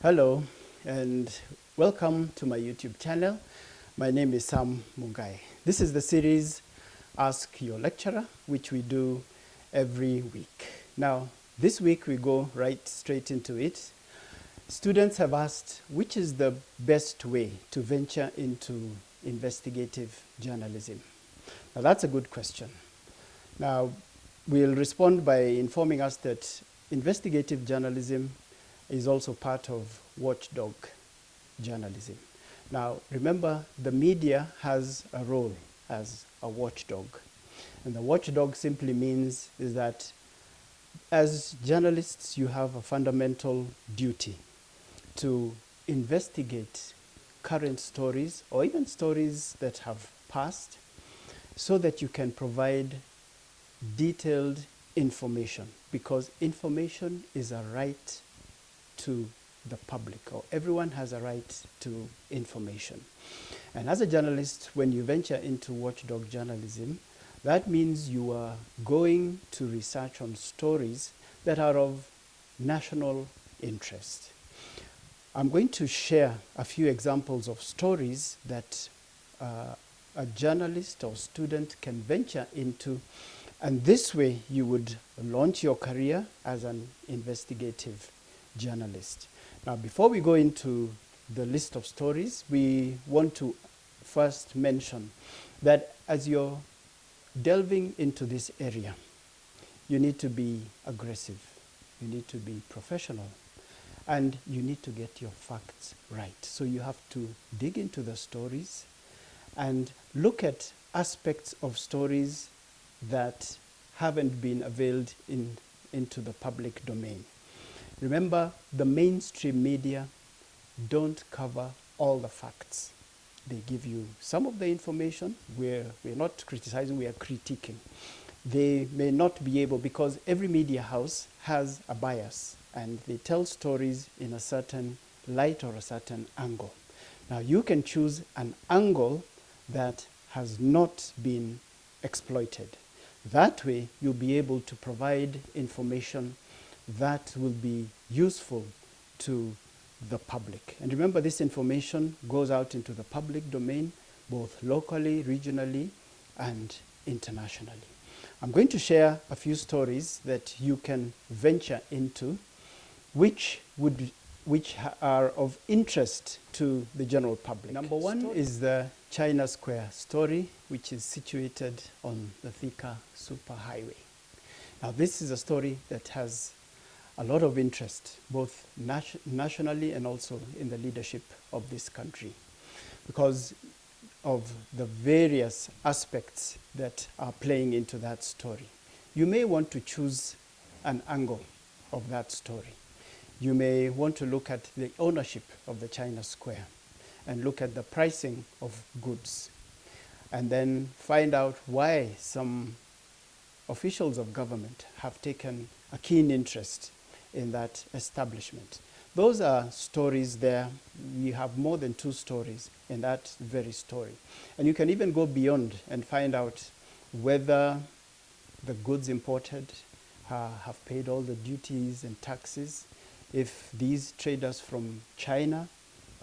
Hello and welcome to my YouTube channel. My name is Sam Mungai. This is the series Ask Your Lecturer, which we do every week. Now, this week we go right straight into it. Students have asked which is the best way to venture into investigative journalism. Now, that's a good question. Now, we'll respond by informing us that investigative journalism is also part of watchdog journalism. Now, remember, the media has a role as a watchdog. And the watchdog simply means is that as journalists, you have a fundamental duty to investigate current stories or even stories that have passed so that you can provide detailed information, because information is a right to the public, or everyone has a right to information. And as a journalist, when you venture into watchdog journalism, that means you are going to research on stories that are of national interest. I'm going to share a few examples of stories that a journalist or student can venture into, and this way you would launch your career as an investigative journalist. Now, before we go into the list of stories, we want to first mention that as you're delving into this area, you need to be aggressive, you need to be professional, and you need to get your facts right. So you have to dig into the stories and look at aspects of stories that haven't been availed into the public domain. Remember, the mainstream media don't cover all the facts. They give you some of the information. We're not criticizing, we are critiquing. They may not be able, because every media house has a bias and they tell stories in a certain light or a certain angle. Now, you can choose an angle that has not been exploited. That way, you'll be able to provide information that will be useful to the public. And remember, this information goes out into the public domain, both locally, regionally, and internationally. I'm going to share a few stories that you can venture into, which are of interest to the general public. Number one is the China Square story, which is situated on the Thika Superhighway. Now, this is a story that has a lot of interest, both nationally and also in the leadership of this country, because of the various aspects that are playing into that story. You may want to choose an angle of that story. You may want to look at the ownership of the China Square and look at the pricing of goods, and then find out why some officials of government have taken a keen interest in that establishment. Those are stories there. We have more than 2 stories in that very story. And you can even go beyond and find out whether the goods imported have paid all the duties and taxes, if these traders from China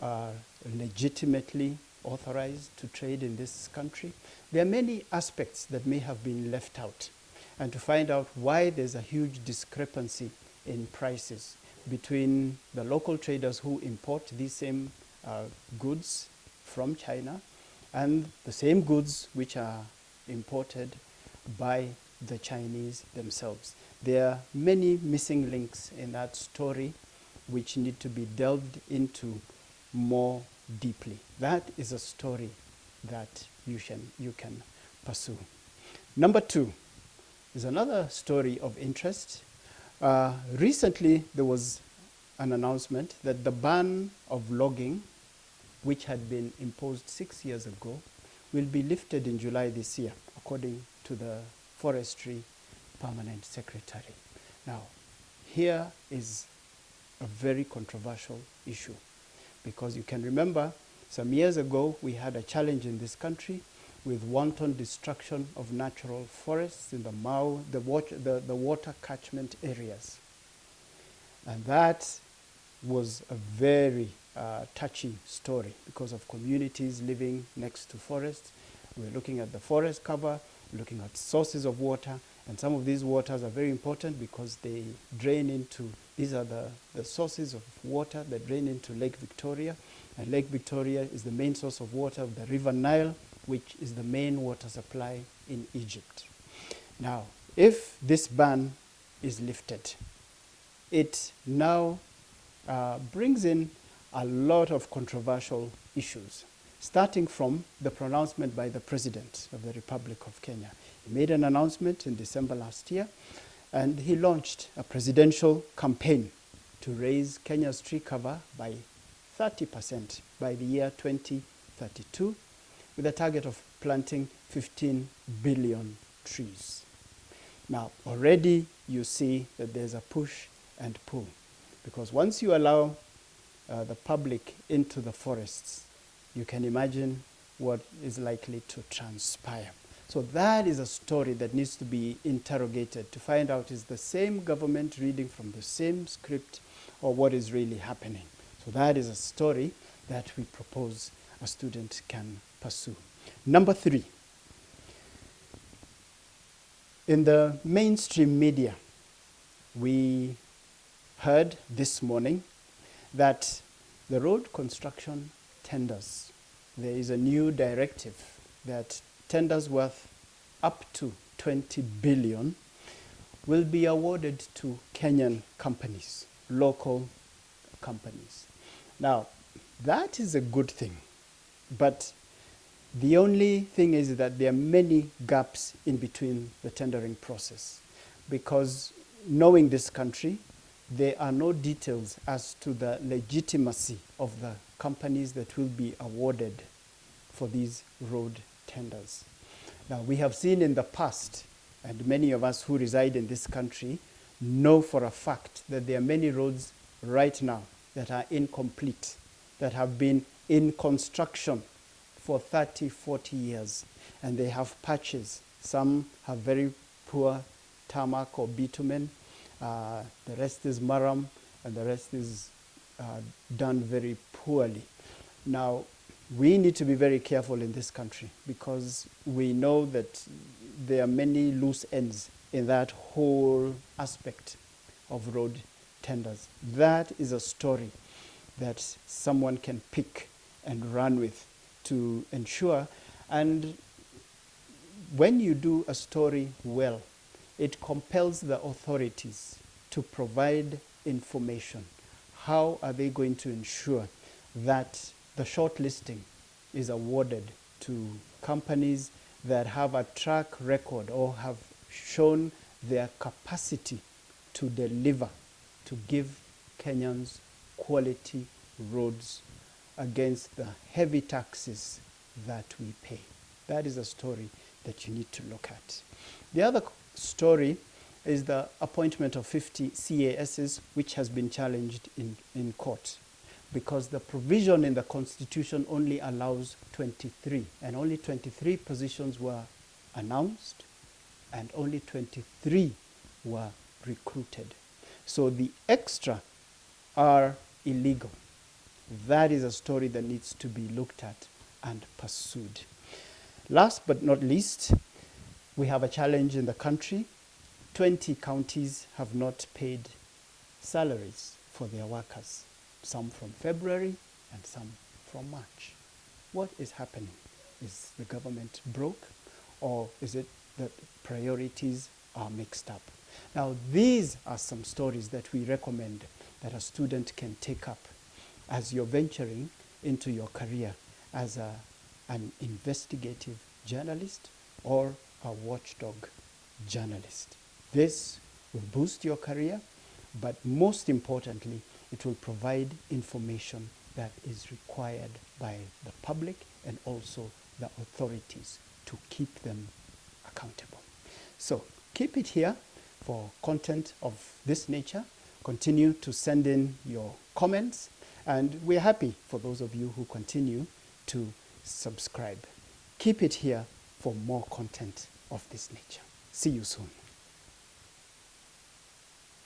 are legitimately authorized to trade in this country. There are many aspects that may have been left out, and to find out why there's a huge discrepancy in prices between the local traders who import these same goods from China and the same goods which are imported by the Chinese themselves. There are many missing links in that story which need to be delved into more deeply. That is a story that you can pursue. Number 2 is another story of interest. Recently, there was an announcement that the ban of logging, which had been imposed 6 years ago, will be lifted in July this year, according to the Forestry Permanent Secretary. Now, here is a very controversial issue, because you can remember some years ago we had a challenge in this country with wanton destruction of natural forests in the water catchment areas. And that was a very touchy story because of communities living next to forests. We're looking at the forest cover, looking at sources of water, and some of these waters are very important because they drain into, these are the sources of water that drain into Lake Victoria. And Lake Victoria is the main source of water of the River Nile, which is the main water supply in Egypt. Now, if this ban is lifted, it now brings in a lot of controversial issues, starting from the pronouncement by the President of the Republic of Kenya. He made an announcement in December last year, and he launched a presidential campaign to raise Kenya's tree cover by 30% by the year 2032, with a target of planting 15 billion trees. Now, already you see that there's a push and pull, because once you allow the public into the forests, you can imagine what is likely to transpire. So that is a story that needs to be interrogated to find out, is the same government reading from the same script, or what is really happening? So that is a story that we propose a student can pursue. Number 3, in the mainstream media, we heard this morning that the road construction tenders, there is a new directive that tenders worth up to 20 billion will be awarded to Kenyan companies, local companies. Now, that is a good thing, but the only thing is that there are many gaps in between the tendering process, because knowing this country, there are no details as to the legitimacy of the companies that will be awarded for these road tenders. Now, we have seen in the past, and many of us who reside in this country know for a fact that there are many roads right now that are incomplete, that have been in construction for 30, 40 years, and they have patches. Some have very poor tarmac or bitumen, the rest is maram, and the rest is done very poorly. Now, we need to be very careful in this country, because we know that there are many loose ends in that whole aspect of road tenders. That is a story that someone can pick and run with to ensure. And when you do a story well, it compels the authorities to provide information. How are they going to ensure that the shortlisting is awarded to companies that have a track record or have shown their capacity to deliver, to give Kenyans quality roads against the heavy taxes that we pay? That is a story that you need to look at. The other story is the appointment of 50 CASs, which has been challenged in court, because the provision in the Constitution only allows 23, and only 23 positions were announced, and only 23 were recruited. So the extra are illegal. That is a story that needs to be looked at and pursued. Last but not least, we have a challenge in the country. 20 counties have not paid salaries for their workers, some from February and some from March. What is happening? Is the government broke, or is it that priorities are mixed up? Now, these are some stories that we recommend that a student can take up as you're venturing into your career as an investigative journalist or a watchdog journalist. This will boost your career, but most importantly, it will provide information that is required by the public and also the authorities to keep them accountable. So keep it here for content of this nature. Continue to send in your comments, and we're happy for those of you who continue to subscribe. Keep it here for more content of this nature. See you soon.